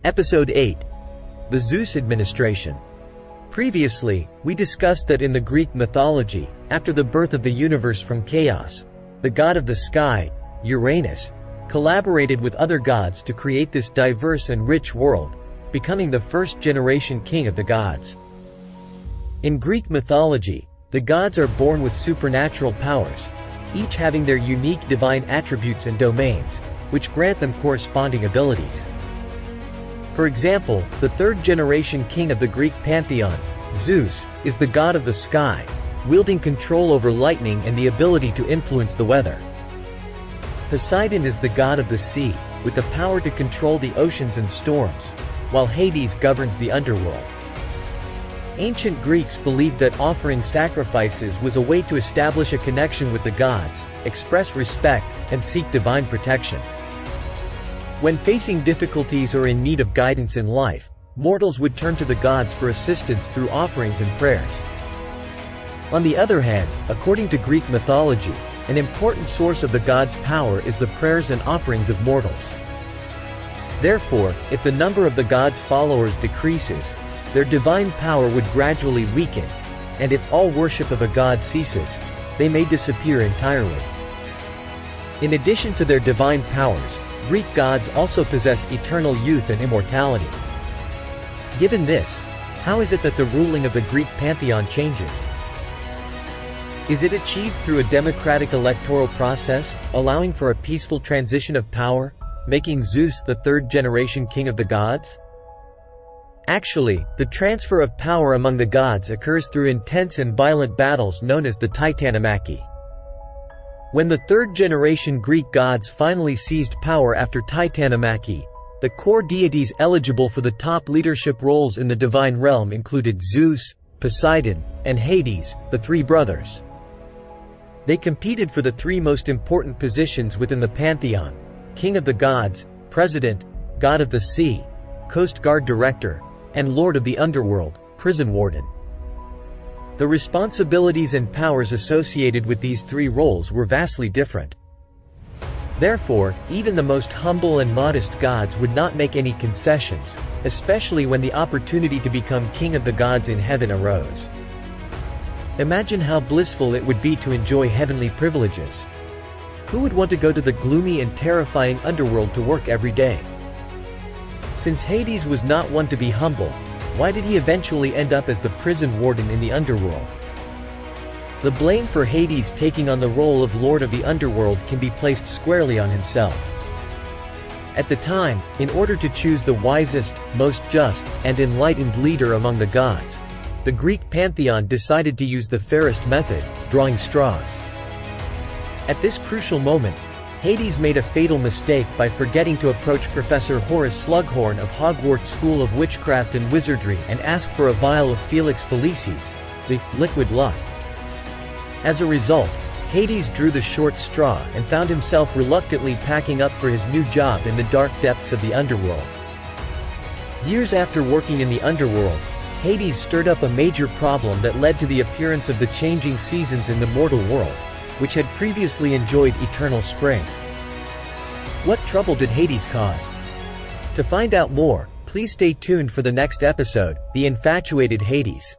Episode 8. The Zeus Administration. Previously, we discussed that in the Greek mythology, after the birth of the universe from chaos, the god of the sky, Uranus, collaborated with other gods to create this diverse and rich world, becoming the first-generation king of the gods. In Greek mythology, the gods are born with supernatural powers, each having their unique divine attributes and domains, which grant them corresponding abilities. For example, the third-generation king of the Greek pantheon, Zeus, is the god of the sky, wielding control over lightning and the ability to influence the weather. Poseidon is the god of the sea, with the power to control the oceans and storms, while Hades governs the underworld. Ancient Greeks believed that offering sacrifices was a way to establish a connection with the gods, express respect, and seek divine protection. When facing difficulties or in need of guidance in life, mortals would turn to the gods for assistance through offerings and prayers. On the other hand, according to Greek mythology, an important source of the gods' power is the prayers and offerings of mortals. Therefore, if the number of the gods' followers decreases, their divine power would gradually weaken, and if all worship of a god ceases, they may disappear entirely. In addition to their divine powers, Greek gods also possess eternal youth and immortality. Given this, how is it that the ruling of the Greek pantheon changes? Is it achieved through a democratic electoral process, allowing for a peaceful transition of power, making Zeus the third-generation king of the gods? Actually, the transfer of power among the gods occurs through intense and violent battles known as the Titanomachy. When the third-generation Greek gods finally seized power after Titanomachy, the core deities eligible for the top leadership roles in the divine realm included Zeus, Poseidon, and Hades, the three brothers. They competed for the three most important positions within the pantheon: King of the Gods, President, God of the Sea, Coast Guard Director, and Lord of the Underworld, Prison Warden. The responsibilities and powers associated with these three roles were vastly different. Therefore, even the most humble and modest gods would not make any concessions, especially when the opportunity to become king of the gods in heaven arose. Imagine how blissful it would be to enjoy heavenly privileges. Who would want to go to the gloomy and terrifying underworld to work every day? Since Hades was not one to be humble, why did he eventually end up as the prison warden in the underworld? The blame for Hades taking on the role of Lord of the Underworld can be placed squarely on himself. At the time, in order to choose the wisest, most just, and enlightened leader among the gods, the Greek pantheon decided to use the fairest method, drawing straws. At this crucial moment, Hades made a fatal mistake by forgetting to approach Professor Horace Slughorn of Hogwarts School of Witchcraft and Wizardry and ask for a vial of Felix Felicis, the liquid luck. As a result, Hades drew the short straw and found himself reluctantly packing up for his new job in the dark depths of the underworld. Years after working in the underworld, Hades stirred up a major problem that led to the appearance of the changing seasons in the mortal world, which had previously enjoyed eternal spring. What trouble did Hades cause? To find out more, please stay tuned for the next episode, The Infatuated Hades.